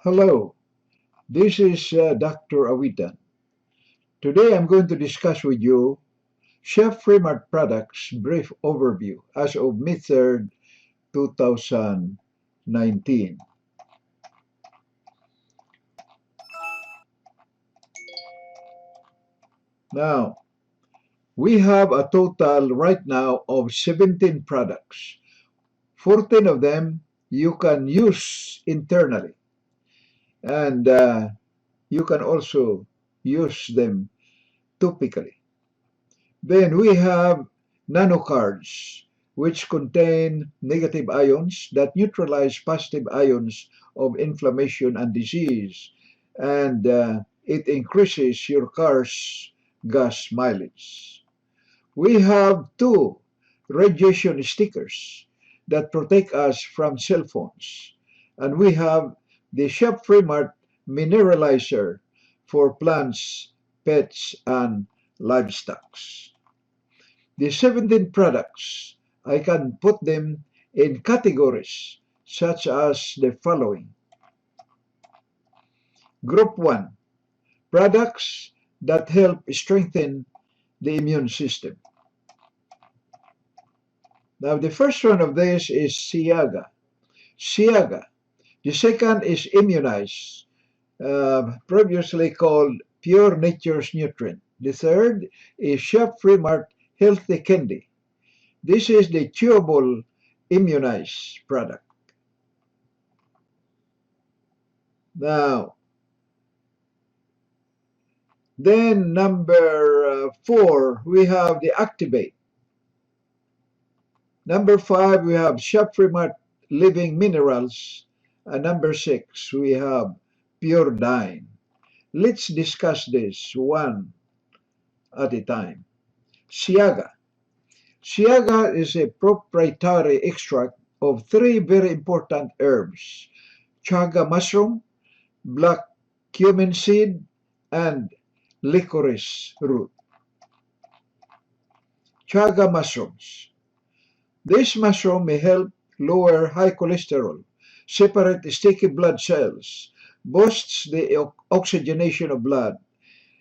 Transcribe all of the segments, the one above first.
Hello, this is Dr. Awitan. Today I'm going to discuss with you Shopfreemart products brief overview as of May 3rd, 2019. Now, we have a total right now of 17 products. 14 of them you can use internally, and you can also use them topically. Then we have nanocards, which contain negative ions that neutralize positive ions of inflammation and disease, and it increases your car's gas mileage. We have two radiation stickers that protect us from cell phones, and we have the Shopfreemart mineralizer for plants, pets, and livestock. The 17 products, I can put them in categories such as the following. Group 1, products that help strengthen the immune system. Now, the first one of these is Siaga. Siaga. The second is Immunize, previously called Pure Nature's Nutrient. The third is Shopfreemart Healthy Candy. This is the chewable Immunize product. Now, then number 4, we have the Activate. Number 5, we have Shopfreemart Living Minerals. And number 6, we have Pure Dine. Let's discuss this one at a time. Siaga. Siaga is a proprietary extract of 3 very important herbs: chaga mushroom, black cumin seed, and licorice root. Chaga mushrooms. This mushroom may help lower high cholesterol, separate sticky blood cells, boosts the oxygenation of blood.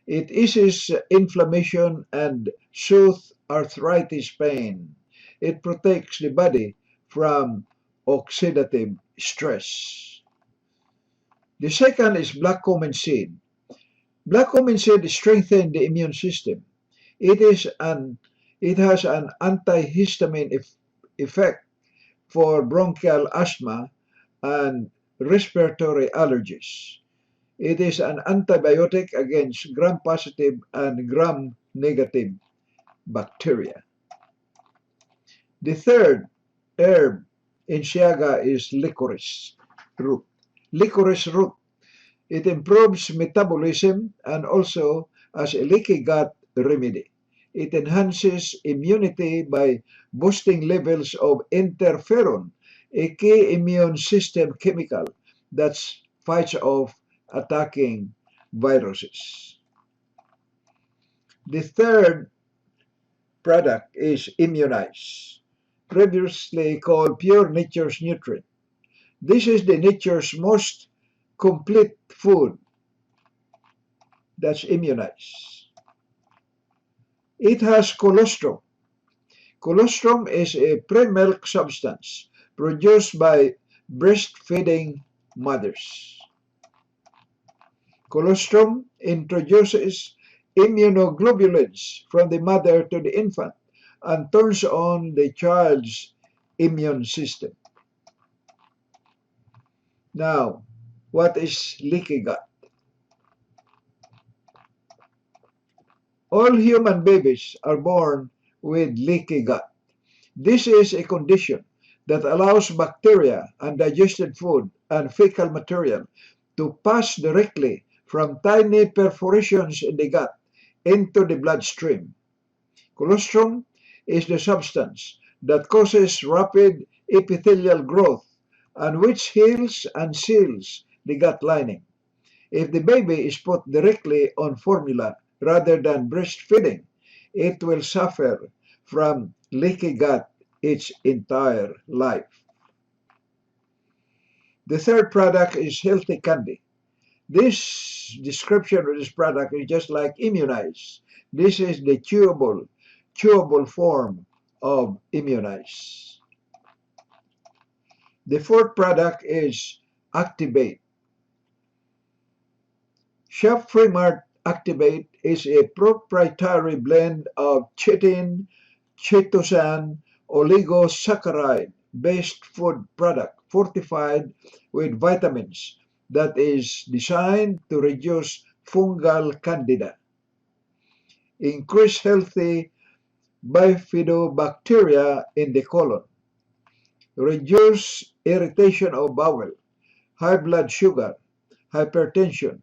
It eases inflammation and soothes arthritis pain. It protects the body from oxidative stress. The second is black cumin seed. Black cumin seed strengthens the immune system. It has an antihistamine effect for bronchial asthma and respiratory allergies. It is an antibiotic against gram-positive and gram-negative bacteria. The third herb in Siaga is licorice root. Licorice root. It improves metabolism and also as a leaky gut remedy. It enhances immunity by boosting levels of interferon, a key immune system chemical that fights off attacking viruses. The third product is Immunize, previously called Pure Nature's Nutrient. This is the nature's most complete food. That's Immunize. It has colostrum. Colostrum is a pre-milk substance produced by breastfeeding mothers. Colostrum introduces immunoglobulins from the mother to the infant and turns on the child's immune system. Now, what is leaky gut? All human babies are born with leaky gut. This is a condition that allows bacteria, undigested food, and fecal material to pass directly from tiny perforations in the gut into the bloodstream. Colostrum is the substance that causes rapid epithelial growth and which heals and seals the gut lining. If the baby is put directly on formula rather than breastfeeding, it will suffer from leaky gut its entire life. The third product is healthy candy. This description of this product is just like immunize. This is the chewable form of immunize. The fourth product is Activate. Shopfreemart Activate is a proprietary blend of chitin, chitosan, oligosaccharide-based food product fortified with vitamins that is designed to reduce fungal candida, increase healthy bifidobacteria in the colon, reduce irritation of bowel, high blood sugar, hypertension,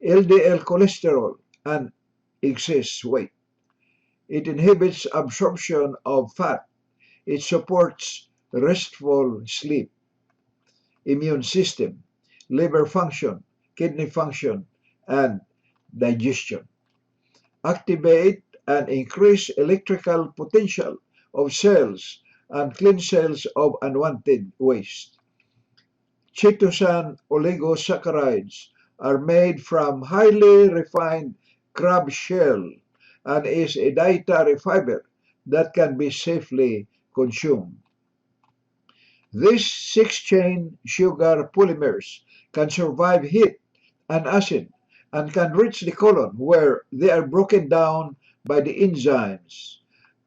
LDL cholesterol, and excess weight. It inhibits absorption of fat. It supports restful sleep, immune system, liver function, kidney function, and digestion. Activate and increase electrical potential of cells and clean cells of unwanted waste. Chitosan oligosaccharides are made from highly refined crab shell and is a dietary fiber that can be safely consumed. These six-chain sugar polymers can survive heat and acid and can reach the colon where they are broken down by the enzymes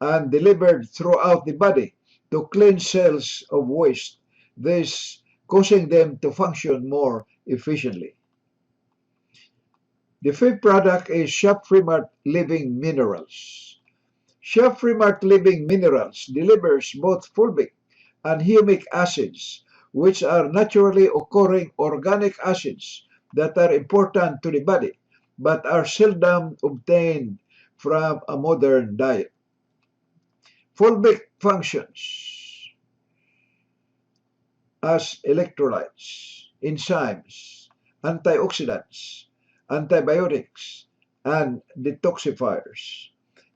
and delivered throughout the body to clean cells of waste, thus causing them to function more efficiently. The fifth product is Shopfreemart Living Minerals. Shopfreemart Living Minerals delivers both fulvic and humic acids, which are naturally occurring organic acids that are important to the body but are seldom obtained from a modern diet. Fulvic functions as electrolytes, enzymes, antioxidants, antibiotics, and detoxifiers.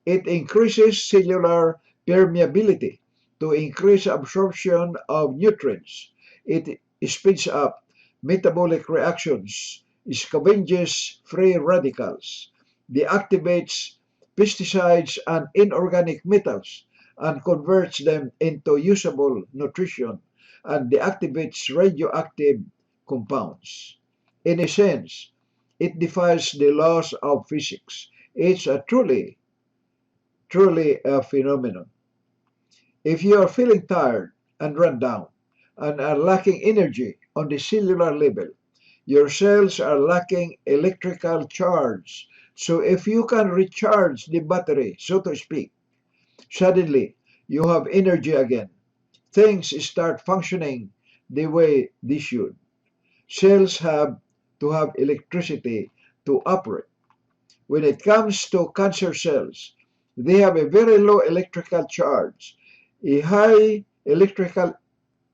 It increases cellular permeability to increase absorption of nutrients. It speeds up metabolic reactions, scavenges free radicals, deactivates pesticides and inorganic metals, and converts them into usable nutrition, and deactivates radioactive compounds. In a sense, it defies the laws of physics. It's a truly a phenomenon. If you are feeling tired and run down and are lacking energy on the cellular level, your cells are lacking electrical charge. So if you can recharge the battery, so to speak, suddenly you have energy again. Things start functioning the way they should. Cells have to have electricity to operate. When it comes to cancer cells, they have a very low electrical charge. A high electrical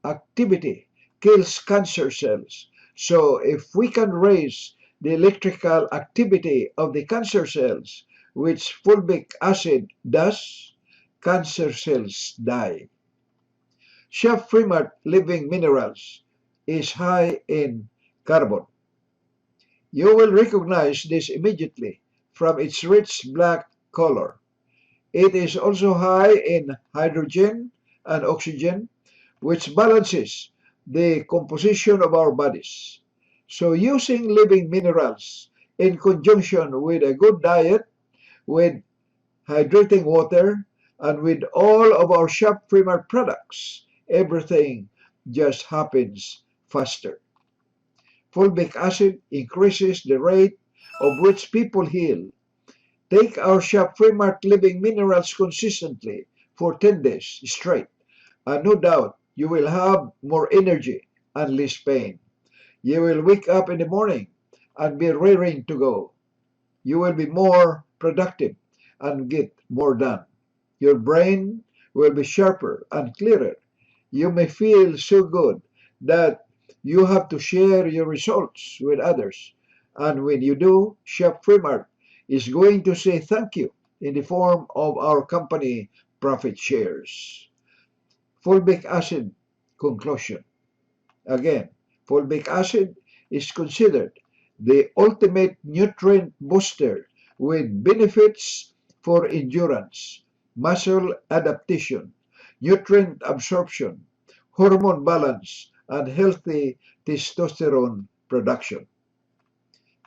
activity kills cancer cells. So if we can raise the electrical activity of the cancer cells, which fulvic acid does, cancer cells die. Chef Fremart Living Minerals is high in carbon. You will recognize this immediately from its rich black color. It is also high in hydrogen and oxygen, which balances the composition of our bodies. So using living minerals in conjunction with a good diet, with hydrating water, and with all of our Shop Primar products, everything just happens faster. Fulvic acid increases the rate of which people heal. Take our Shop Primart Living Minerals consistently for 10 days straight, and no doubt you will have more energy and less pain. You will wake up in the morning and be raring to go. You will be more productive and get more done. Your brain will be sharper and clearer. You may feel so good that you have to share your results with others. And when you do, Chef Fremart is going to say thank you in the form of our company profit shares. Fulvic acid conclusion. Again, Fulvic acid is considered the ultimate nutrient booster with benefits for endurance, muscle adaptation, nutrient absorption, hormone balance, and healthy testosterone production.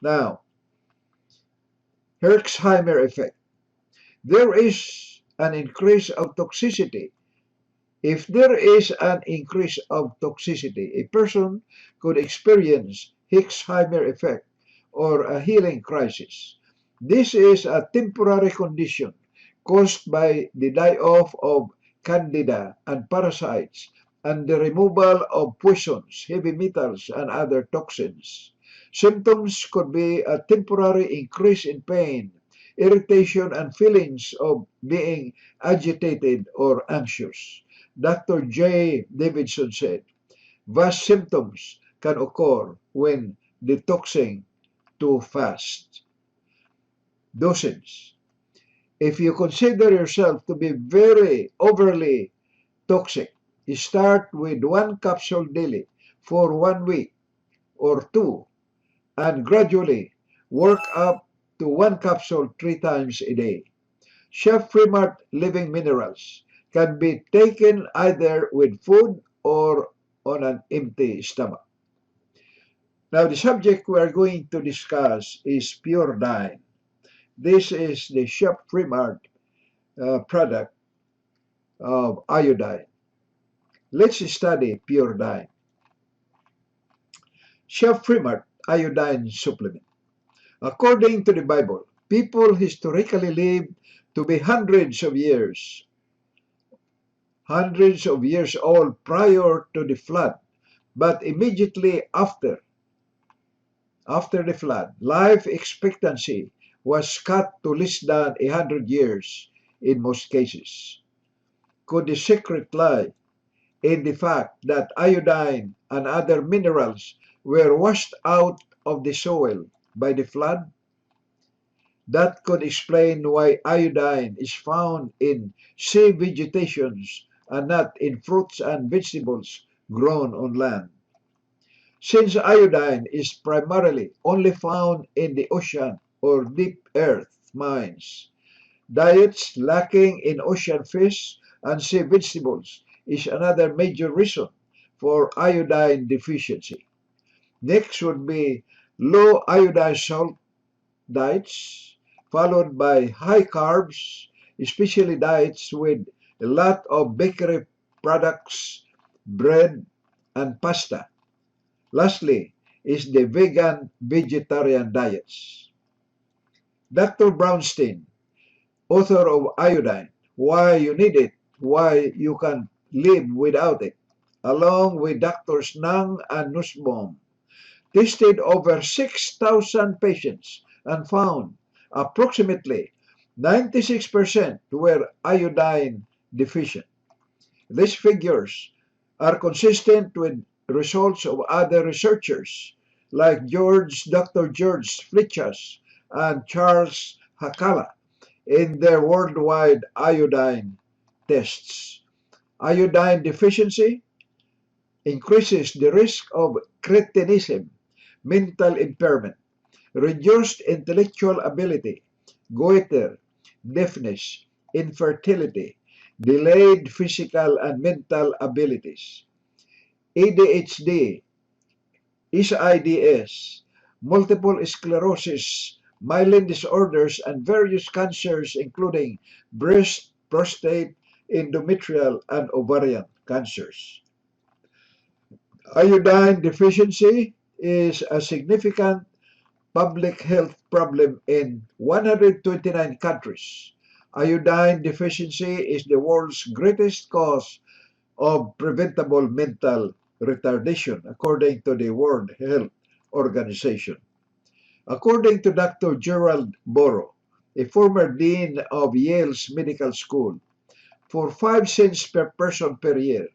Now, Herxheimer effect. There is an increase of toxicity. If there is an increase of toxicity, a person could experience Herxheimer effect or a healing crisis. This is a temporary condition caused by the die-off of candida and parasites and the removal of poisons, heavy metals, and other toxins. Symptoms could be a temporary increase in pain, irritation, and feelings of being agitated or anxious. Dr. J. Davidson said, vast symptoms can occur when detoxing too fast. Dosage. If you consider yourself to be very overly toxic, start with 1 capsule daily for 1 week or 2 and gradually work up to 1 capsule 3 times a day. Shopfreemart living minerals can be taken either with food or on an empty stomach. Now the subject we are going to discuss is Pure Dine. This is the Shopfreemart product of iodine. Let's study Pure Dine. Shopfreemart iodine supplement. According to the Bible, people historically lived to be hundreds of years old prior to the flood, but immediately after the flood, life expectancy was cut to less than 100 years in most cases. Could the secret lie in the fact that iodine and other minerals were washed out of the soil by the flood? That could explain why iodine is found in sea vegetations and not in fruits and vegetables grown on land. Since iodine is primarily only found in the ocean or deep earth mines, diets lacking in ocean fish and sea vegetables is another major reason for iodine deficiency. Next would be low iodine salt diets, followed by high carbs, especially diets with a lot of bakery products, bread, and pasta. Lastly is the vegan-vegetarian diets. Dr. Brownstein, author of Iodine, Why You Need It, Why You Can't Live Without It, along with Drs. Nang and Nussbaum, tested over 6,000 patients and found approximately 96% were iodine deficient. These figures are consistent with results of other researchers like Dr. George Flichas and Charles Hakala in their worldwide iodine tests. Iodine deficiency increases the risk of cretinism, mental impairment, reduced intellectual ability, goiter, deafness, infertility, delayed physical and mental abilities, ADHD, SIDS, multiple sclerosis, myelin disorders, and various cancers including breast, prostate, endometrial, and ovarian cancers. Iodine deficiency is a significant public health problem in 129 countries. Iodine deficiency is the world's greatest cause of preventable mental retardation, according to the World Health Organization. According to Dr. Gerald Borrow, a former dean of Yale's Medical School, for 5 cents per person per year,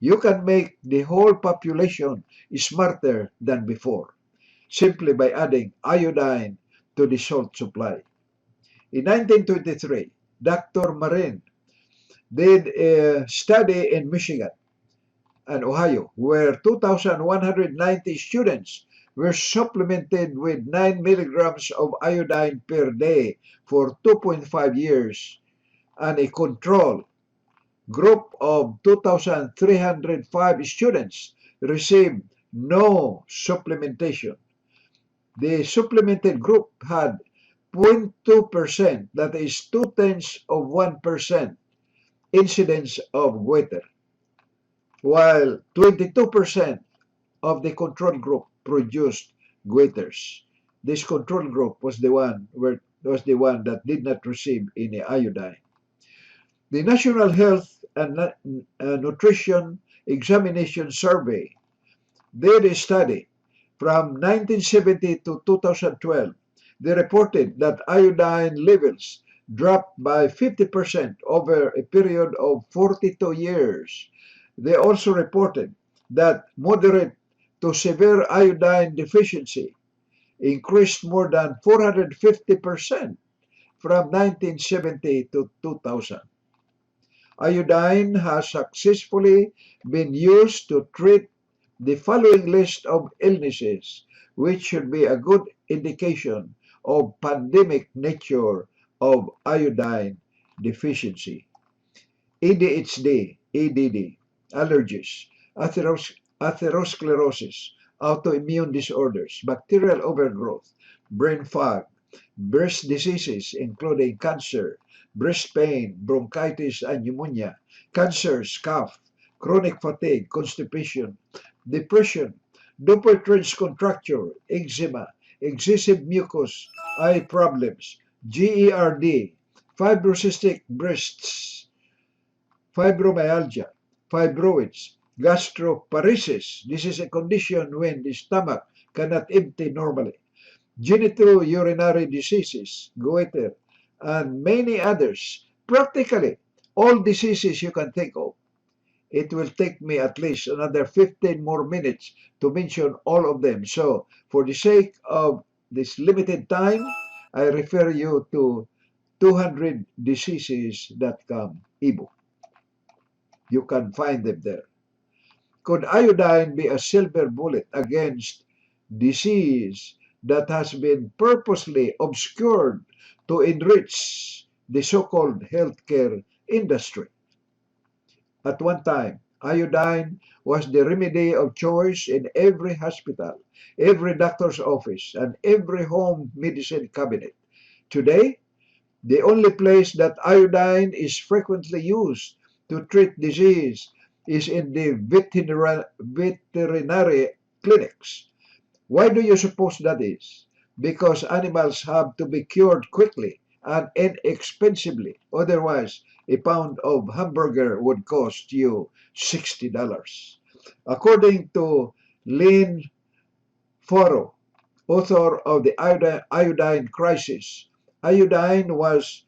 you can make the whole population smarter than before, simply by adding iodine to the salt supply. In 1923, Dr. Marin did a study in Michigan and Ohio, where 2,190 students were supplemented with 9 milligrams of iodine per day for 2.5 years, and a control group of 2,305 students received no supplementation. The supplemented group had 0.2%, that is 0.2% incidence of goiter, while 22% of the control group produced goiters. This control group was the one that did not receive any iodine. The National Health and Nutrition Examination Survey did a study from 1970 to 2012. They reported that iodine levels dropped by 50% over a period of 42 years. They also reported that moderate to severe iodine deficiency increased more than 450% from 1970 to 2000. Iodine has successfully been used to treat the following list of illnesses, which should be a good indication of pandemic nature of iodine deficiency: ADHD, ADD, allergies, atherosclerosis, autoimmune disorders, bacterial overgrowth, brain fog, breast diseases including cancer, breast pain, bronchitis and pneumonia, cancer, cough, chronic fatigue, constipation, depression, Dupuytren's contracture, eczema, excessive mucus, eye problems, GERD, fibrocystic breasts, fibromyalgia, fibroids, gastroparesis. This is a condition when the stomach cannot empty normally. Genitourinary diseases, goiter, and many others. Practically all diseases you can think of. It will take me at least another 15 more minutes to mention all of them. So, for the sake of this limited time, I refer you to 200diseases.com ebook. You can find them there. Could iodine be a silver bullet against disease that has been purposely obscured to enrich the so-called healthcare industry? At one time, iodine was the remedy of choice in every hospital, every doctor's office, and every home medicine cabinet. Today, the only place that iodine is frequently used to treat disease is in the veterinary clinics. Why do you suppose that is? Because animals have to be cured quickly and inexpensively. Otherwise, a pound of hamburger would cost you $60. According to Lynn Foro, author of the Iodine Crisis, iodine was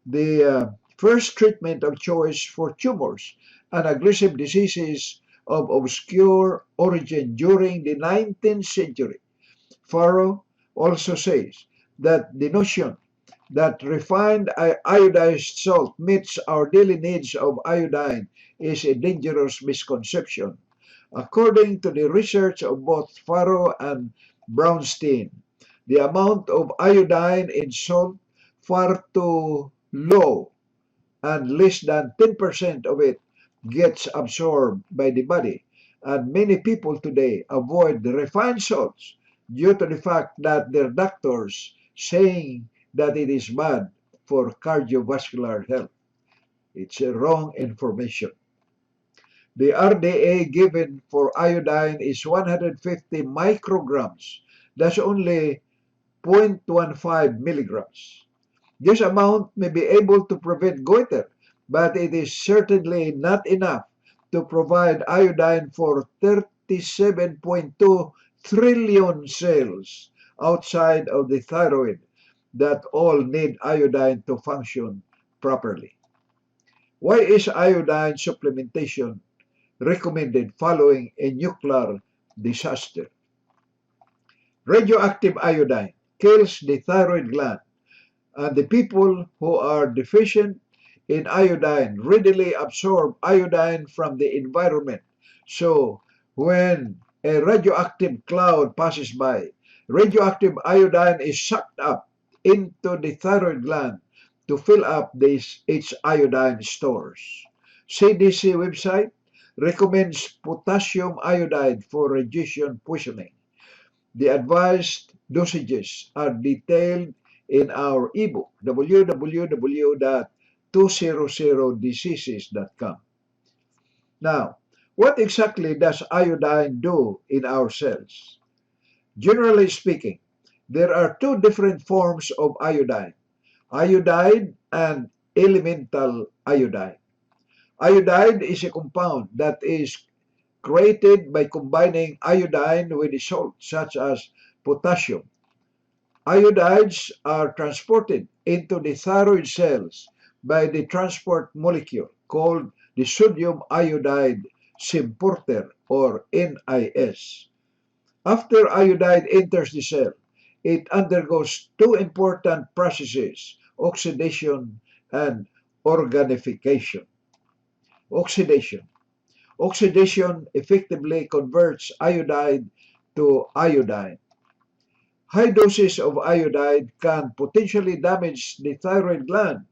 the first treatment of choice for tumors and aggressive diseases of obscure origin during the 19th century. Faro also says that the notion that refined iodized salt meets our daily needs of iodine is a dangerous misconception. According to the research of both Faro and Brownstein, the amount of iodine in salt far too low, and less than 10% of it gets absorbed by the body. And many people today avoid the refined salts due to the fact that their doctors saying that it is bad for cardiovascular health. It's a wrong information. The RDA given for iodine is 150 micrograms. That's only 0.15 milligrams. This amount may be able to prevent goiter, but it is certainly not enough to provide iodine for 37.2 trillion cells outside of the thyroid that all need iodine to function properly. Why is iodine supplementation recommended following a nuclear disaster? Radioactive iodine kills the thyroid gland, and the people who are deficient in iodine readily absorb iodine from the environment So when a radioactive cloud passes by, radioactive iodine is sucked up into the thyroid gland to fill up its iodine stores. CDC website recommends potassium iodide for radiation poisoning. The advised dosages are detailed in our ebook, www.200diseases.com. Now, what exactly does iodine do in our cells? Generally speaking, there are two different forms of iodine, iodide and elemental iodine. Iodide is a compound that is created by combining iodine with a salt, such as potassium. Iodides are transported into the thyroid cells by the transport molecule called the sodium iodide symporter or NIS. After iodide enters the cell, it undergoes two important processes, oxidation and organification. Oxidation. Oxidation effectively converts iodide to iodine. High doses of iodide can potentially damage the thyroid gland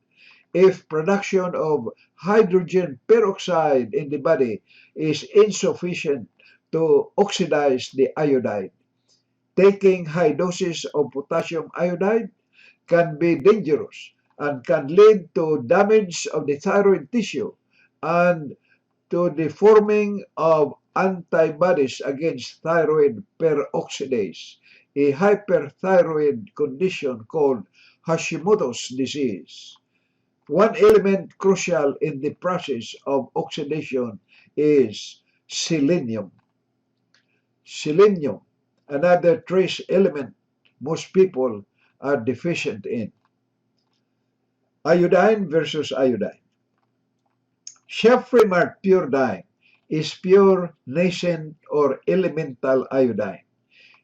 if production of hydrogen peroxide in the body is insufficient to oxidize the iodide. Taking high doses of potassium iodide can be dangerous and can lead to damage of the thyroid tissue and to the forming of antibodies against thyroid peroxidase, a hyperthyroid condition called Hashimoto's disease. One element crucial in the process of oxidation is selenium. Selenium, another trace element most people are deficient in. Iodine versus iodine. Shopfreemart pure dye is pure nascent or elemental iodine.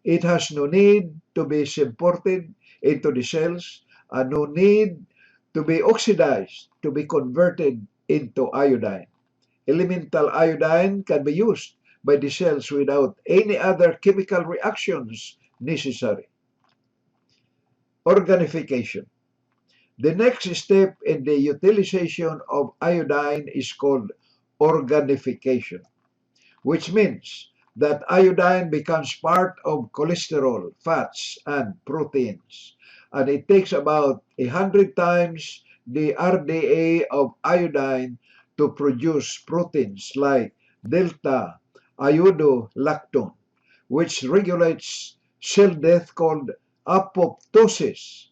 It has no need to be imported into the cells and no need to be oxidized to be converted into iodine. Elemental iodine can be used by the cells without any other chemical reactions necessary. Organification. The next step in the utilization of iodine is called organification, which means that iodine becomes part of cholesterol, fats, and proteins. And it takes about 100 times the RDA of iodine to produce proteins like delta iodolactone, which regulates cell death called apoptosis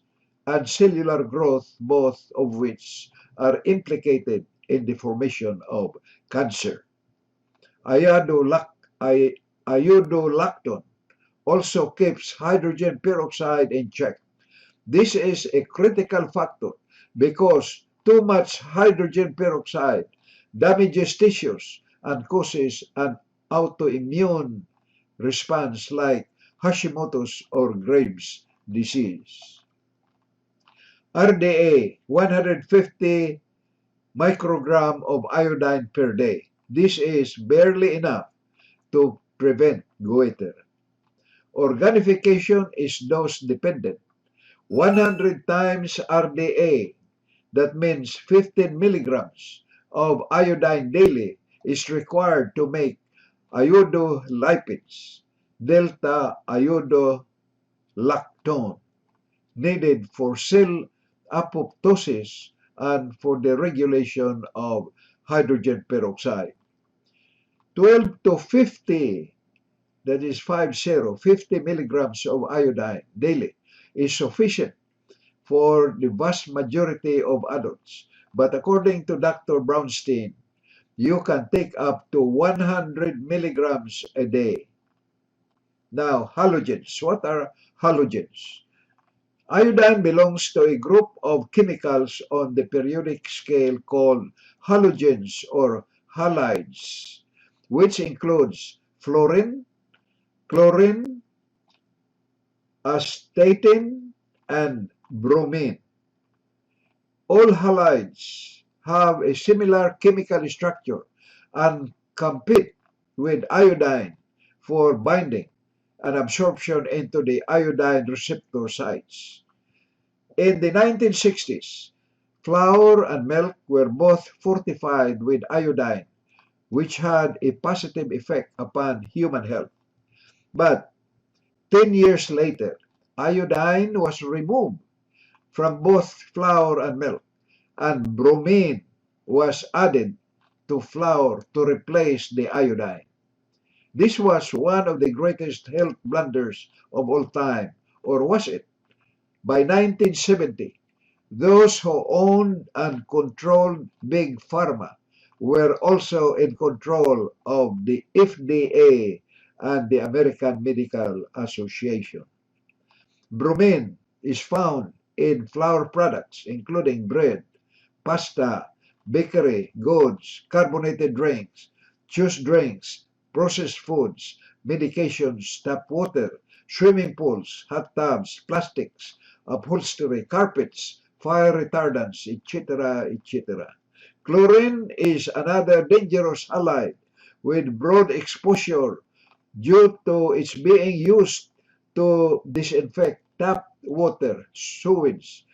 and cellular growth, both of which are implicated in the formation of cancer. Iodolactone also keeps hydrogen peroxide in check. This is a critical factor because too much hydrogen peroxide damages tissues and causes an autoimmune response like Hashimoto's or Graves' disease. RDA 150 microgram of iodine per day. This is barely enough to prevent goiter. Organification is dose dependent. 100 times RDA, that means 15 milligrams of iodine daily, is required to make iodolipids, delta iodolactone, needed for cell apoptosis and for the regulation of hydrogen peroxide. 12 to 50, that is 50 milligrams of iodine daily is sufficient for the vast majority of adults. But according to Dr. Brownstein, you can take up to 100 milligrams a day. Now, halogens. What are halogens? Iodine belongs to a group of chemicals on the periodic scale called halogens or halides, which includes fluorine, chlorine, astatine, and bromine. All halides have a similar chemical structure and compete with iodine for binding and absorption into the iodine receptor sites. In the 1960s, flour and milk were both fortified with iodine, which had a positive effect upon human health. But 10 years later, iodine was removed from both flour and milk, and bromine was added to flour to replace the iodine. This was one of the greatest health blunders of all time, or was it? By 1970, those who owned and controlled Big Pharma were also in control of the FDA and the American Medical Association. Bromine is found in flour products, including bread, pasta, bakery goods, carbonated drinks, juice drinks, processed foods, medications, tap water, swimming pools, hot tubs, plastics, upholstery, carpets, fire retardants, etc., etc. Chlorine is another dangerous halide with broad exposure due to its being used to disinfect tap water, sewage,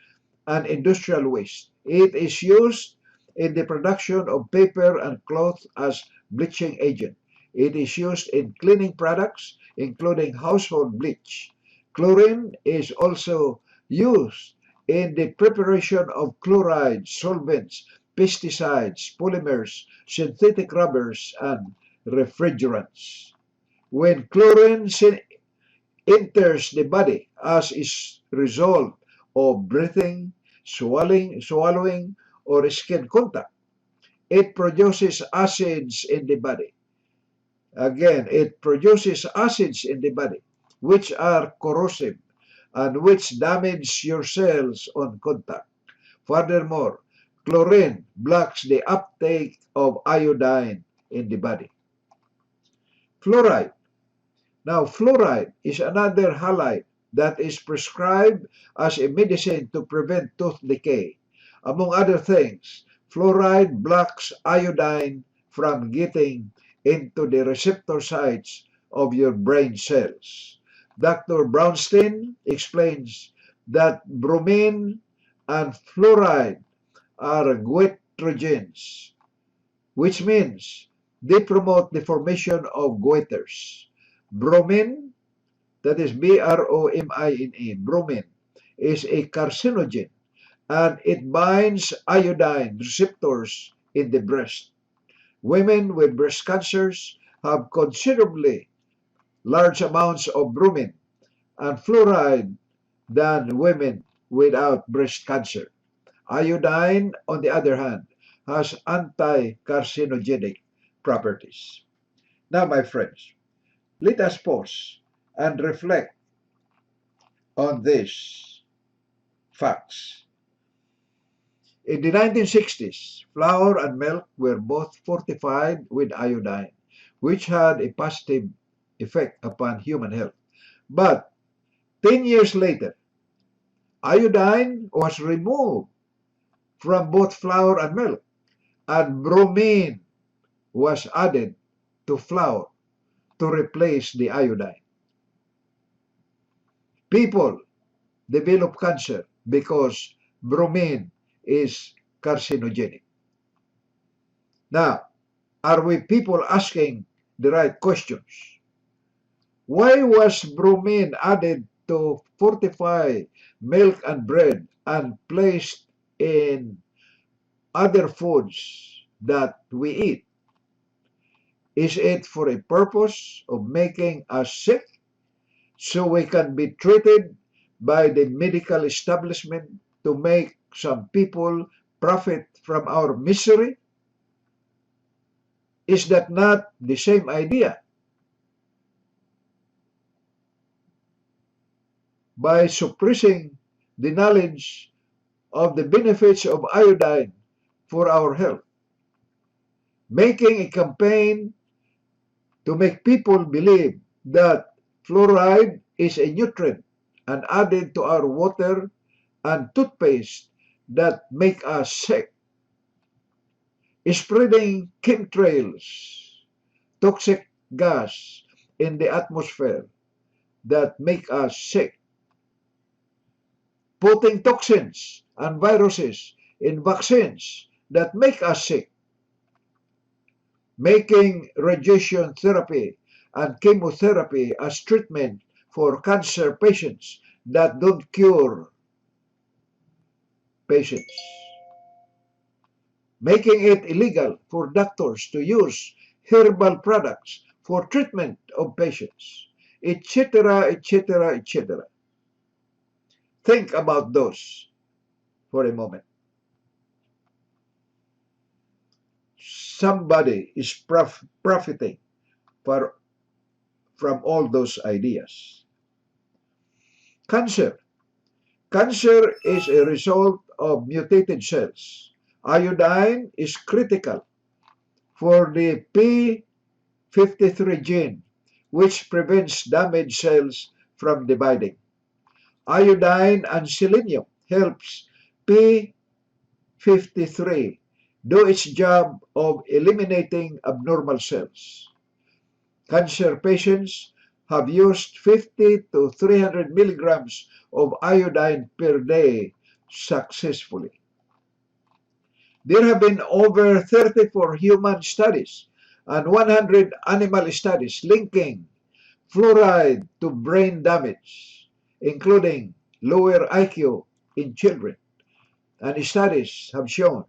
and industrial waste. It is used in the production of paper and cloth as bleaching agent. It is used in cleaning products, including household bleach. Chlorine is also used in the preparation of chloride, solvents, pesticides, polymers, synthetic rubbers, and refrigerants. When chlorine enters the body as is result of breathing, swallowing, or skin contact, it produces acids in the body. Again, it produces acids in the body, which are corrosive and which damage your cells on contact. Furthermore, chlorine blocks the uptake of iodine in the body. Fluoride. Now, fluoride is another halide that is prescribed as a medicine to prevent tooth decay. Among other things, fluoride blocks iodine from getting into the receptor sites of your brain cells. Dr. Brownstein explains that bromine and fluoride are goitrogens, which means they promote the formation of goiters. Bromine, that is B-R-O-M-I-N-E, bromine, is a carcinogen and it binds iodine receptors in the breast. Women with breast cancers have considerably large amounts of bromine and fluoride than women without breast cancer. Iodine, on the other hand, has anti-carcinogenic properties. Now, my friends, let us pause and reflect on these facts. In the 1960s, flour and milk were both fortified with iodine, which had a positive effect upon human health. But 10 years later, iodine was removed from both flour and milk, and bromine was added to flour to replace the iodine. People develop cancer because bromine is carcinogenic. Now, are we people asking the right questions? Why was bromine added to fortify milk and bread and placed in other foods that we eat? Is it for a purpose of making us sick so we can be treated by the medical establishment to make some people profit from our misery? Is that not the same idea? By suppressing the knowledge of the benefits of iodine for our health, making a campaign to make people believe that fluoride is a nutrient and added to our water and toothpaste that make us sick, spreading chemtrails, toxic gas in the atmosphere that make us sick, putting toxins and viruses in vaccines that make us sick, making radiation therapy and chemotherapy as treatment for cancer patients that don't cure patients, making it illegal for doctors to use herbal products for treatment of patients, etc., etc., etc. Think about those for a moment. Somebody is profiting for, from all those ideas. Cancer. Cancer is a result of mutated cells. Iodine is critical for the P53 gene, which prevents damaged cells from dividing. Iodine and selenium helps P53 do its job of eliminating abnormal cells. Cancer patients have used 50 to 300 milligrams of iodine per day successfully. There have been over 34 human studies and 100 animal studies linking fluoride to brain damage, including lower IQ in children. And studies have shown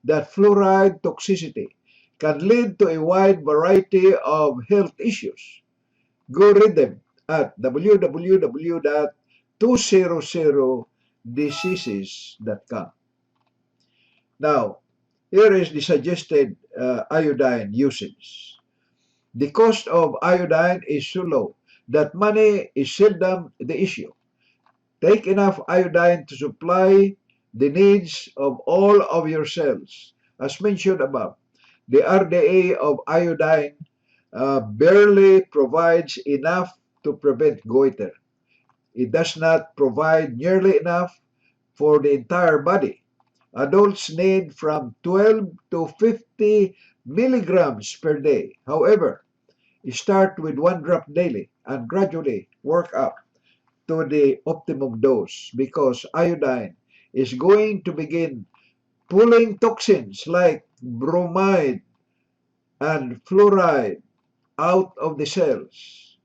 that fluoride toxicity can lead to a wide variety of health issues. Go read them at www.200diseases.com. Now, here is the suggested iodine usage. The cost of iodine is so low that money is seldom the issue. Take enough iodine to supply the needs of all of your cells. As mentioned above, the RDA of iodine barely provides enough to prevent goiter. It does not provide nearly enough for the entire body. Adults need from 12 to 50 milligrams per day. However, start with 1 drop daily and gradually work up to the optimum dose because iodine is going to begin pulling toxins like bromide and fluoride out of the cells.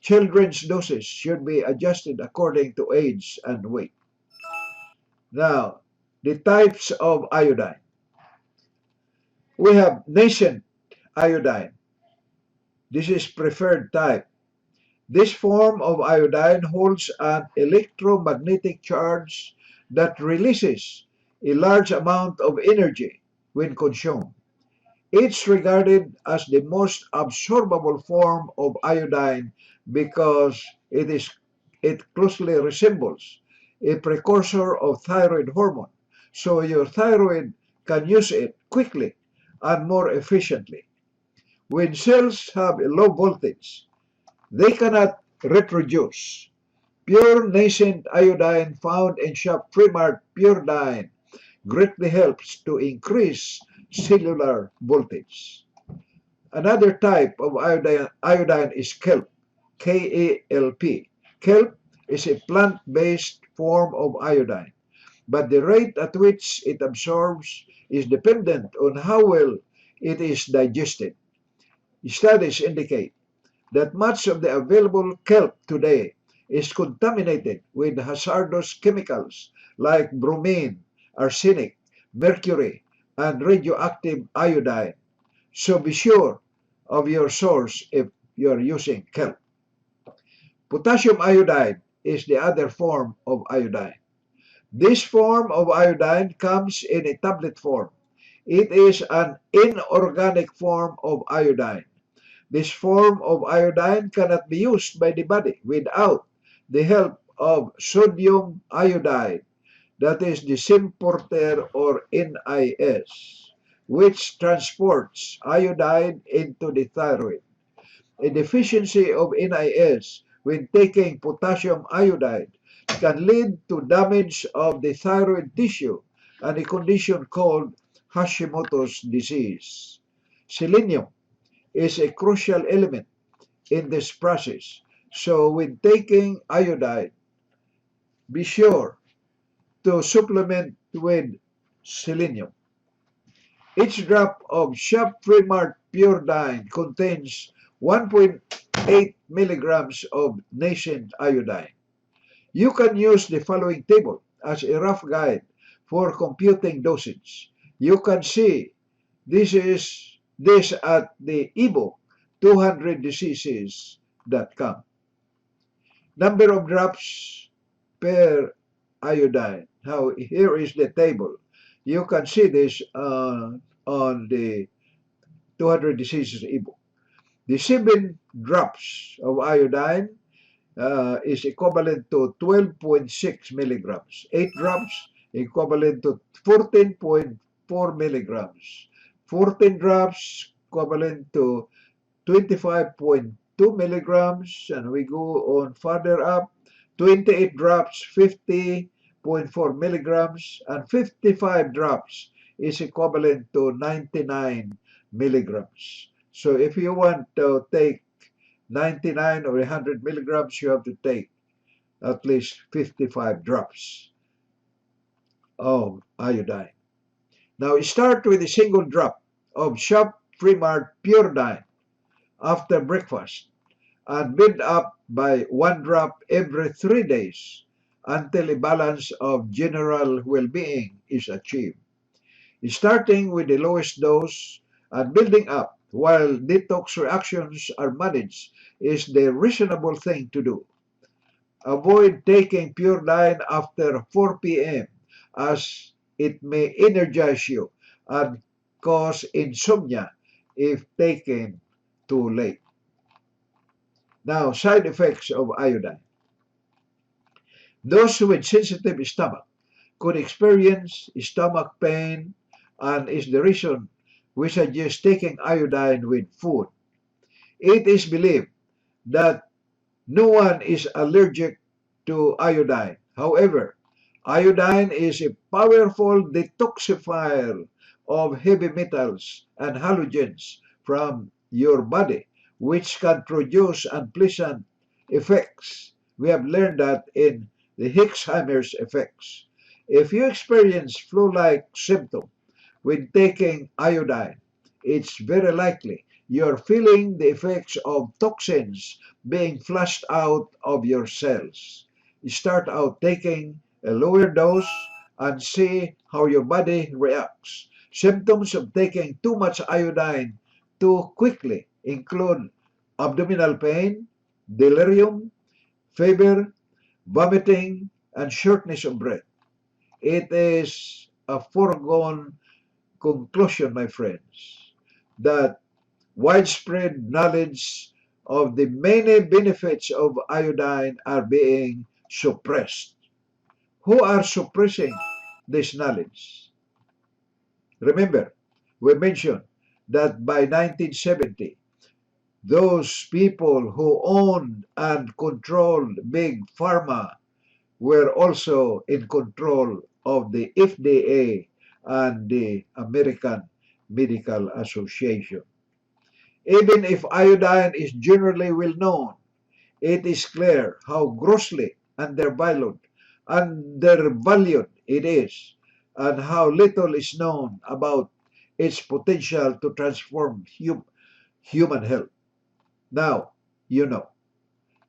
Children's doses should be adjusted according to age and weight. Now, the types of iodine. We have nascent iodine. This is preferred type. This form of iodine holds an electromagnetic charge that releases a large amount of energy when consumed. It's regarded as the most absorbable form of iodine because it closely resembles a precursor of thyroid hormone, so your thyroid can use it quickly and more efficiently. When cells have a low voltage, they cannot reproduce. Pure nascent iodine found in Shopfreemart Pure Dine greatly helps to increase cellular voltage. Another type of iodine is kelp, K-A-L-P. Kelp is a plant-based form of iodine, but the rate at which it absorbs is dependent on how well it is digested. Studies indicate that much of the available kelp today is contaminated with hazardous chemicals like bromine, arsenic, mercury, and radioactive iodine. So be sure of your source if you are using kelp. Potassium iodide is the other form of iodine. This form of iodine comes in a tablet form. It is an inorganic form of iodine. This form of iodine cannot be used by the body without the help of sodium iodide, that is the symporter or NIS, which transports iodine into the thyroid. A deficiency of NIS when taking potassium iodide can lead to damage of the thyroid tissue and a condition called Hashimoto's disease. Selenium. is a crucial element in this process. So when taking iodine, be sure to supplement with selenium. Each drop of Shopfreemart Pure Dine contains 1.8 milligrams of nascent iodine. You can use the following table as a rough guide for computing dosage. You can see this at the ebook 200diseases.com. Number of drops per iodine. Now, here is the table. You can see this on the 200 diseases ebook. The 7 drops of iodine is equivalent to 12.6 milligrams. 8 drops equivalent to 14.4 milligrams. 14 drops equivalent to 25.2 milligrams, and we go on further up. 28 drops, 50.4 milligrams, and 55 drops is equivalent to 99 milligrams. So if you want to take 99 or 100 milligrams, you have to take at least 55 drops of iodine. Now start with a single drop of Shopfreemart Pure Dine after breakfast and build up by 1 drop every 3 days until a balance of general well-being is achieved. Starting with the lowest dose and building up while detox reactions are managed is the reasonable thing to do. Avoid taking Pure Dine after 4 p.m. as it may energize you and cause insomnia if taken too late. Now, side effects of iodine. Those with sensitive stomach could experience stomach pain, and is the reason we suggest taking iodine with food. It is believed that no one is allergic to iodine. However, iodine is a powerful detoxifier of heavy metals and halogens from your body, which can produce unpleasant effects. We have learned that in the Hicks-Hammer's effects. If you experience flu-like symptoms when taking iodine, it's very likely you're feeling the effects of toxins being flushed out of your cells. Start out taking a lower dose and see how your body reacts. Symptoms of taking too much iodine too quickly include abdominal pain, delirium, fever, vomiting, and shortness of breath. It is a foregone conclusion, my friends, that widespread knowledge of the many benefits of iodine are being suppressed. Who are suppressing this knowledge? Remember, we mentioned that by 1970, those people who owned and controlled big pharma were also in control of the FDA and the American Medical Association. Even if iodine is generally well known, it is clear how grossly undervalued it is, and how little is known about its potential to transform human health. Now, you know.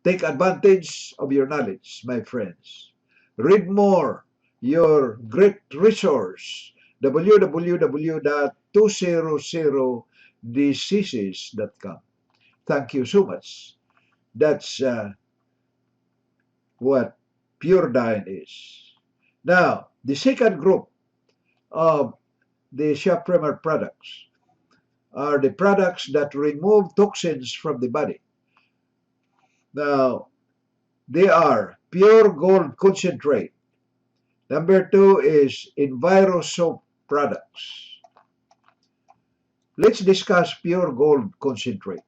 Take advantage of your knowledge, my friends. Read more, your great resource, www.200diseases.com. Thank you so much. That's what Pure Dine is. Now, the second group of the Shopfreemart products are the products that remove toxins from the body. Now, they are pure gold concentrate. Number 2 is Enviro soap products. Let's discuss pure gold concentrate.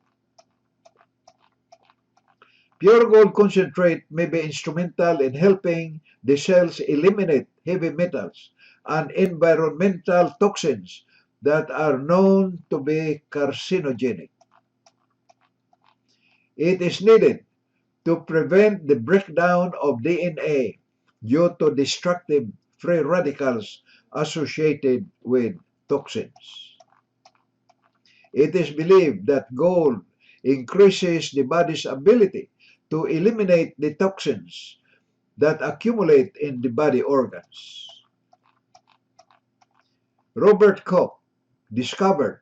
Pure gold concentrate may be instrumental in helping the cells eliminate heavy metals and environmental toxins that are known to be carcinogenic. It is needed to prevent the breakdown of DNA due to destructive free radicals associated with toxins. It is believed that gold increases the body's ability to eliminate the toxins that accumulate in the body organs. Robert Koch discovered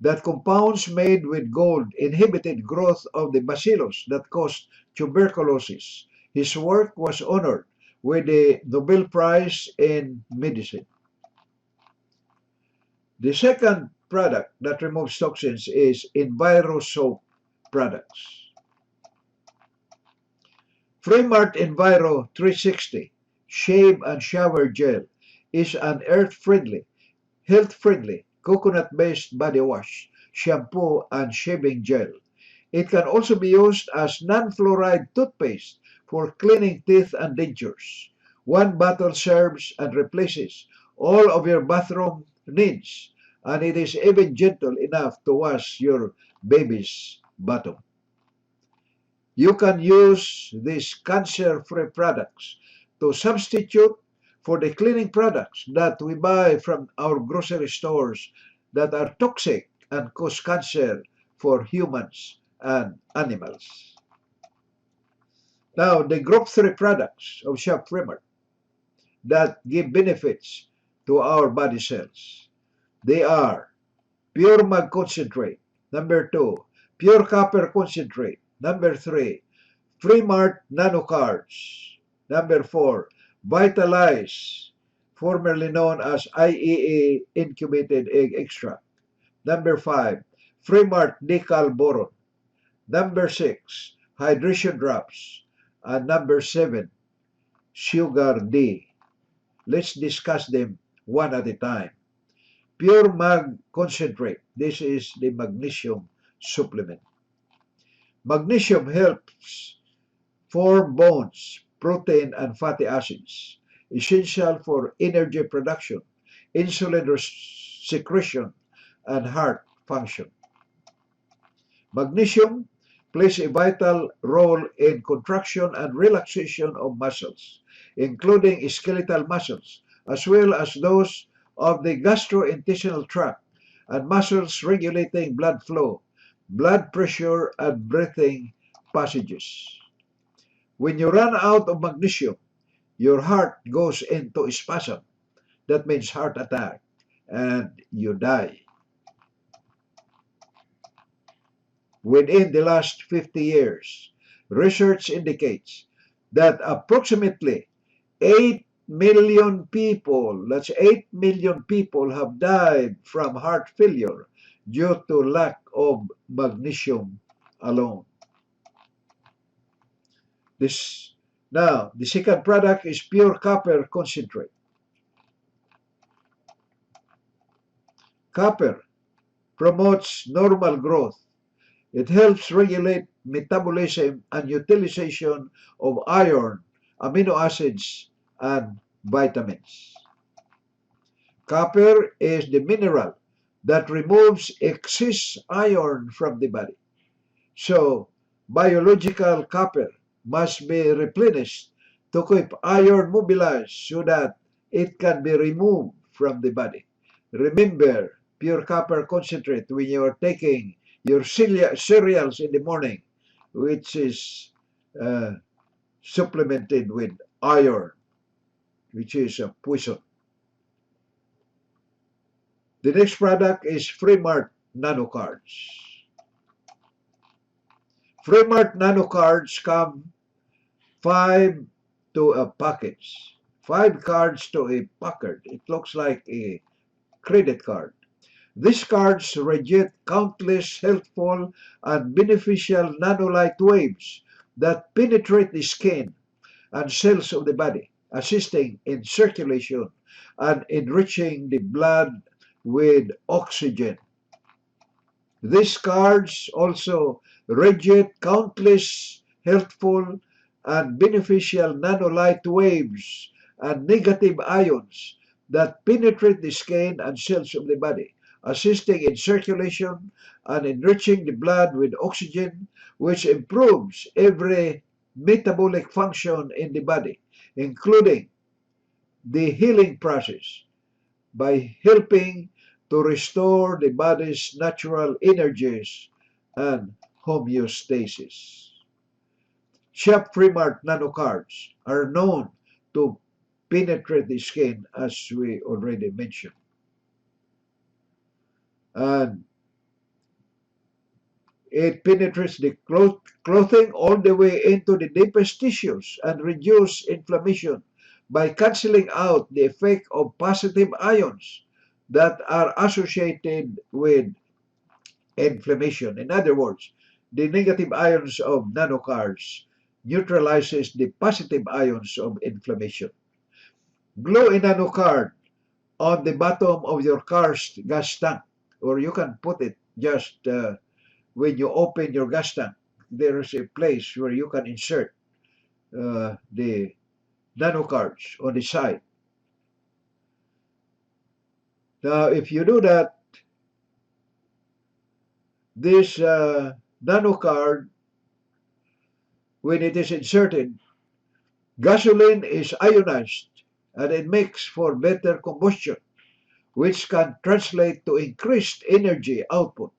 that compounds made with gold inhibited growth of the bacillus that caused tuberculosis. His work was honored with the Nobel Prize in Medicine. The second product that removes toxins is Enviro soap products. Freemart Enviro 360 Shave and Shower Gel is an earth-friendly, health-friendly, coconut-based body wash, shampoo, and shaving gel. It can also be used as non-fluoride toothpaste for cleaning teeth and dentures. One bottle serves and replaces all of your bathroom needs, and it is even gentle enough to wash your baby's bottom. You can use these cancer-free products to substitute for the cleaning products that we buy from our grocery stores that are toxic and cause cancer for humans and animals. Now, the group 3 products of Shopfreemart that give benefits to our body cells. They are pure mag concentrate. Number 2, pure copper concentrate. Number 3, Freemart nanocards. Number 4, Vitalize, formerly known as IEA incubated egg extract. Number 5, Freemart decal boron. Number 6, hydration drops. And number 7, sugar D. Let's discuss them one at a time. Pure mag concentrate. This is the magnesium supplement. Magnesium helps form bones, protein, and fatty acids, essential for energy production, insulin secretion, and heart function. Magnesium plays a vital role in contraction and relaxation of muscles, including skeletal muscles, as well as those of the gastrointestinal tract, and muscles regulating blood flow, blood pressure, and breathing passages. When you run out of magnesium, your heart goes into spasm. That means heart attack, and you die. Within the last 50 years, research indicates that approximately 8 million people, that's 8 million people, have died from heart failure due to lack of magnesium alone. Now, the second product is pure copper concentrate. Copper promotes normal growth. It helps regulate metabolism and utilization of iron, amino acids, and vitamins. Copper is the mineral that removes excess iron from the body. So, biological copper must be replenished to keep iron mobilized so that it can be removed from the body. Remember, pure copper concentrate when you are taking your cereals in the morning, which is supplemented with iron, which is a poison. The next product is Freemart nanocards. Freemart nanocards come 5 to a package. 5 cards to a packard. It looks like a credit card. These cards radiate countless helpful and beneficial nanolight waves that penetrate the skin and cells of the body, assisting in circulation and enriching the blood with oxygen. These cards also radiate countless helpful and beneficial nanolight waves and negative ions that penetrate the skin and cells of the body, assisting in circulation and enriching the blood with oxygen, which improves every metabolic function in the body, including the healing process, by helping to restore the body's natural energies and homeostasis. Shopfreemart nanocards are known to penetrate the skin, as we already mentioned. And it penetrates the clothing all the way into the deepest tissues and reduces inflammation by canceling out the effect of positive ions that are associated with inflammation. In other words, the negative ions of nanocards neutralizes the positive ions of inflammation. Glue a nanocard on the bottom of your car's gas tank, or you can put it just when you open your gas tank. There is a place where you can insert the nanocards on the side. Now, if you do that, this nanocard, when it is inserted, gasoline is ionized and it makes for better combustion, which can translate to increased energy output,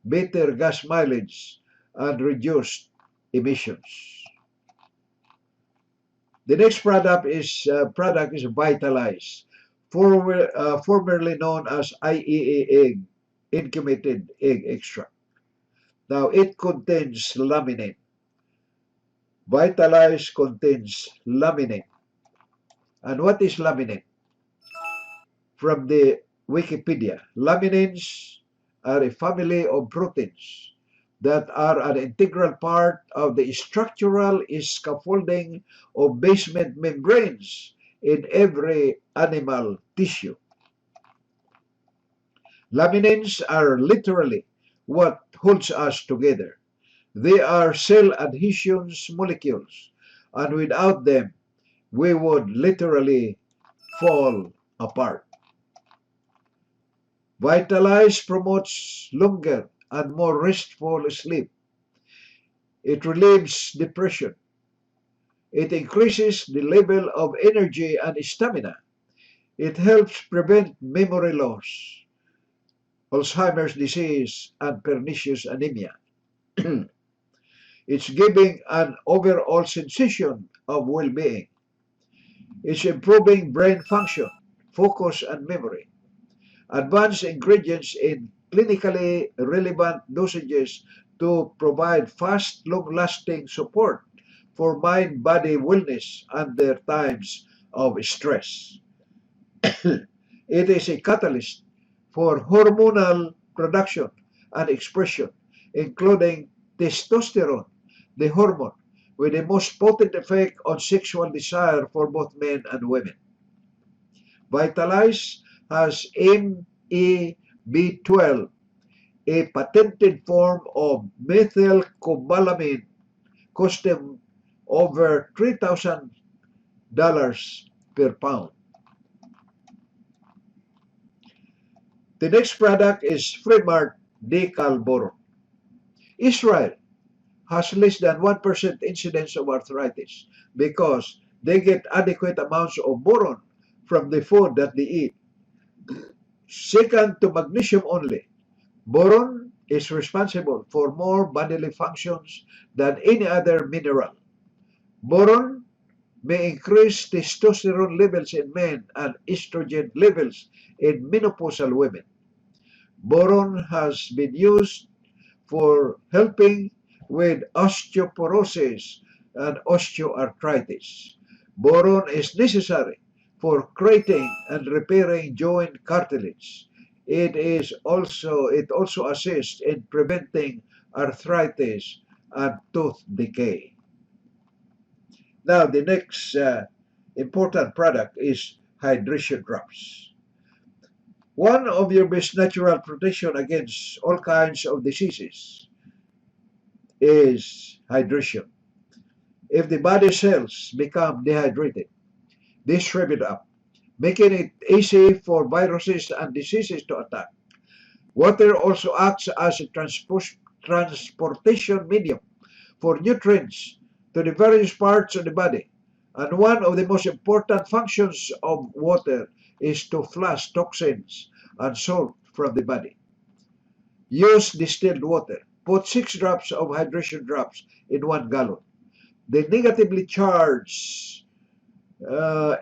better gas mileage, and reduced emissions. The next product is Vitalize, formerly known as IEA egg, incubated egg extract. Now it contains laminin. Vitalize contains laminin. And what is laminin? From the Wikipedia, laminins are a family of proteins that are an integral part of the structural scaffolding of basement membranes in every animal tissue. Laminins are literally what holds us together. They are cell adhesions molecules, and without them, we would literally fall apart. Vitalize promotes longer and more restful sleep. It relieves depression. It increases the level of energy and stamina. It helps prevent memory loss, Alzheimer's disease, and pernicious anemia. It's giving an overall sensation of well-being. It's improving brain function, focus, and memory. Advanced ingredients in clinically relevant dosages to provide fast, long-lasting support for mind-body wellness under times of stress. It is a catalyst for hormonal production and expression, including testosterone, the hormone with the most potent effect on sexual desire for both men and women. Vitalize has MEB12, a patented form of methylcobalamin, costing over $3,000 per pound. The next product is Freemart Decal Boron. Israel has less than 1% incidence of arthritis because they get adequate amounts of boron from the food that they eat. Second to magnesium only, boron is responsible for more bodily functions than any other mineral. Boron may increase testosterone levels in men and estrogen levels in menopausal women. Boron has been used for helping with osteoporosis and osteoarthritis. Boron is necessary for creating and repairing joint cartilage. It also assists in preventing arthritis and tooth decay. Now the next important product is hydration drops. One of your best natural protection against all kinds of diseases is hydration. If the body cells become dehydrated, they shrivel up, making it easy for viruses and diseases to attack. Water also acts as a transportation medium for nutrients to the various parts of the body. And one of the most important functions of water is to flush toxins and salt from the body. Use distilled water. Put 6 drops of hydration drops in 1 gallon. The negatively charged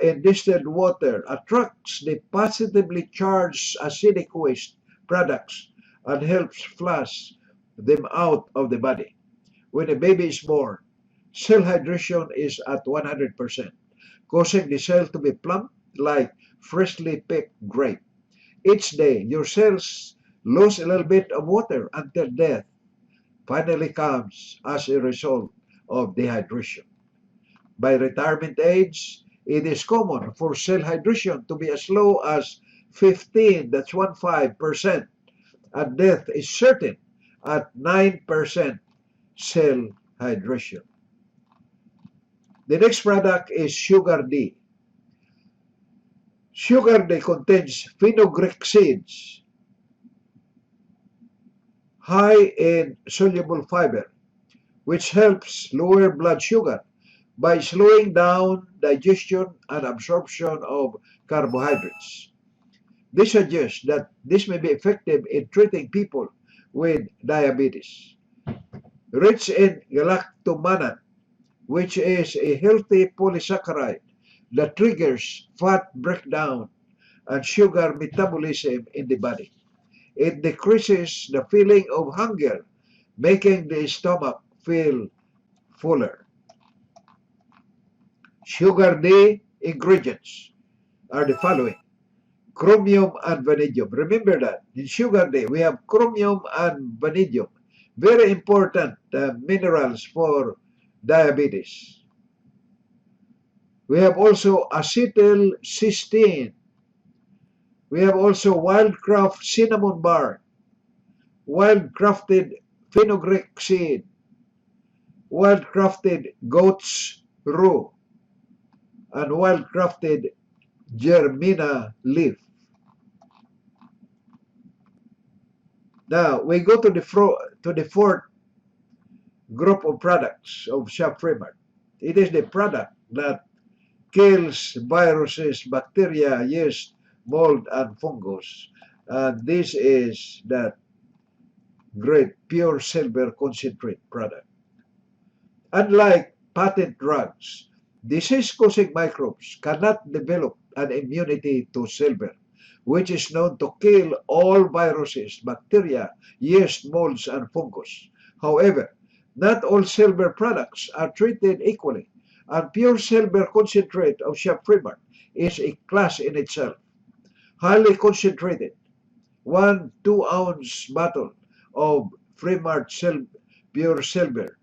in distilled water attracts the positively charged acidic waste products and helps flush them out of the body. When a baby is born, cell hydration is at 100%, causing the cell to be plump like freshly picked grape. Each day, your cells lose a little bit of water until death finally comes as a result of dehydration. By retirement age, it is common for cell hydration to be as low as 15, that's 15%, and death is certain at 9% cell hydration. The next product is Sugar D. Sugar D contains fenugreek seeds, high in soluble fiber, which helps lower blood sugar by slowing down digestion and absorption of carbohydrates. This suggests that this may be effective in treating people with diabetes. Rich in galactomannan, which is a healthy polysaccharide that triggers fat breakdown and sugar metabolism in the body. It decreases the feeling of hunger, making the stomach feel fuller. Sugar D ingredients are the following: chromium and vanadium. Remember that in sugar D we have chromium and vanadium, very important minerals for diabetes. We have also acetylcysteine. We have also wildcraft cinnamon bark, wildcrafted fenugreek seed, wildcrafted goat's rue, and wildcrafted germina leaf. Now we go to the fourth group of products of Shopfreemart. It is the product that kills viruses, bacteria, yeast, mold, and fungus. And this is that great pure silver concentrate product. Unlike patent drugs, disease-causing microbes cannot develop an immunity to silver, which is known to kill all viruses, bacteria, yeast, molds, and fungus. However, not all silver products are treated equally, and pure silver concentrate of Shopfreemart is a class in itself. Highly concentrated, 1 2-ounce bottle of Freemart pure silver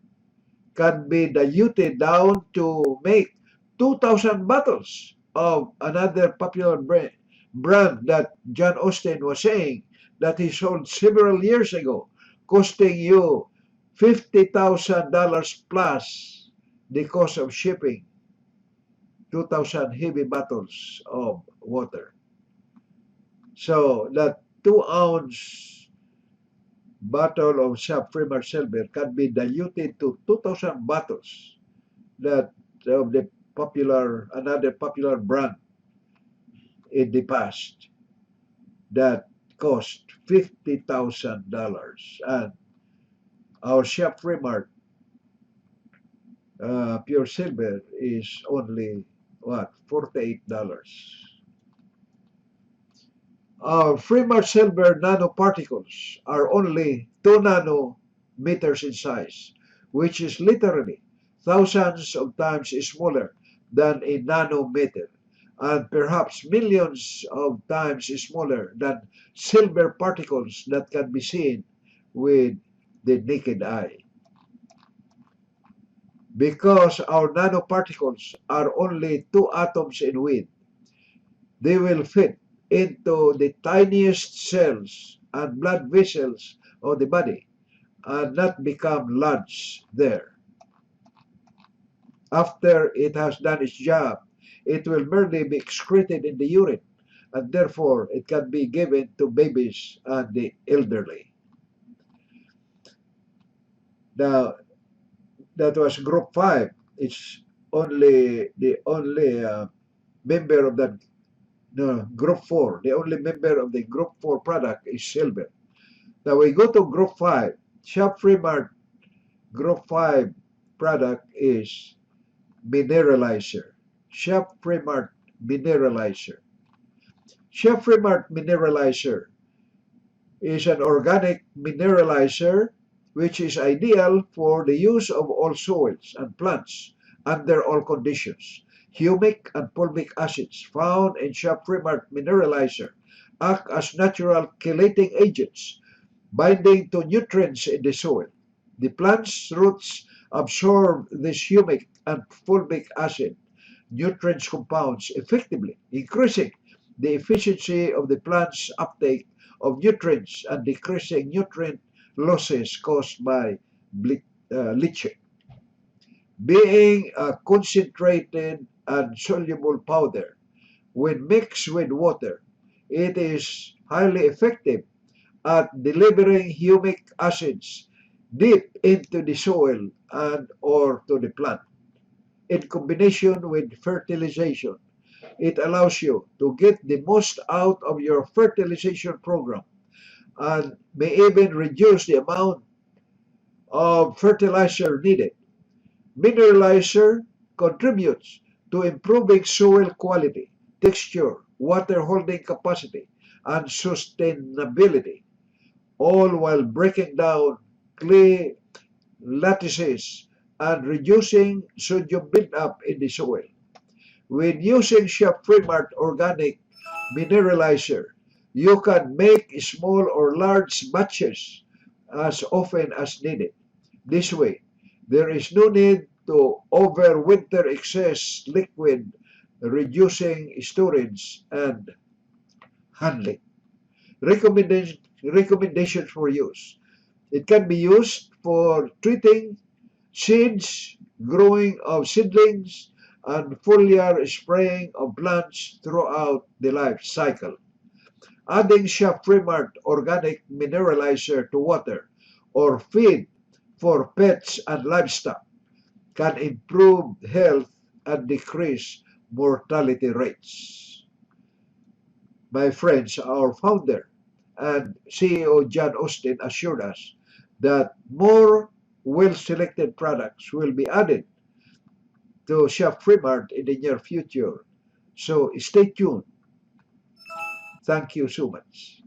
can be diluted down to make 2,000 bottles of another popular brand that John Austin was saying that he sold several years ago, costing you $50,000 plus the cost of shipping 2,000 heavy bottles of water. So that 2-ounce bottle of Shopfreemart silver can be diluted to 2,000 bottles that of the another popular brand in the past that cost $50,000, and our Shopfreemart pure silver is only what, $48. Our Freemart silver nanoparticles are only 2 nanometers in size, which is literally thousands of times smaller than a nanometer, and perhaps millions of times smaller than silver particles that can be seen with the naked eye. Because our nanoparticles are only 2 atoms in width, they will fit into the tiniest cells and blood vessels of the body and not become lodged there. After it has done its job, it will merely be excreted in the urine and therefore it can be given to babies and the elderly. Now, that was group 5. It's only the only member of that, no, group 4. The only member of the group 4 product is silver. Now we go to group 5. Shopfreemart group 5 product is mineralizer. Shopfreemart mineralizer. Shopfreemart mineralizer is an organic mineralizer which is ideal for the use of all soils and plants under all conditions. Humic and fulvic acids found in Shopfreemart mineralizer act as natural chelating agents, binding to nutrients in the soil. The plant's roots absorb this humic and fulvic acid nutrients compounds effectively, increasing the efficiency of the plant's uptake of nutrients and decreasing nutrient losses caused by leaching. Being a concentrated and soluble powder, when mixed with water, it is highly effective at delivering humic acids deep into the soil and or to the plant. In combination with fertilization, it allows you to get the most out of your fertilization program and may even reduce the amount of fertilizer needed. Mineralizer contributes to improving soil quality, texture, water holding capacity, and sustainability, all while breaking down clay lattices and reducing sodium buildup in the soil. When using Shopfreemart organic mineralizer, you can make small or large batches as often as needed. This way, there is no need to overwinter excess liquid, reducing storage and handling. Recommendations for use. It can be used for treating seeds, growing of seedlings, and foliar spraying of plants throughout the life cycle. Adding Shopfreemart organic mineralizer to water or feed for pets and livestock can improve health and decrease mortality rates. My friends, our founder and CEO John Austin assured us that more well-selected products will be added to Shopfreemart in the near future. So stay tuned. Thank you so much.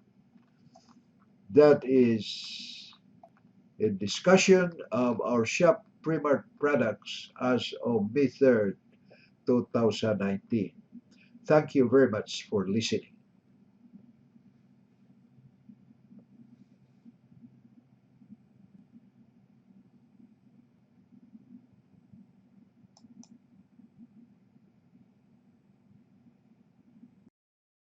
That is a discussion of our Shopfreemart products as of May 3rd, 2019. Thank you very much for listening.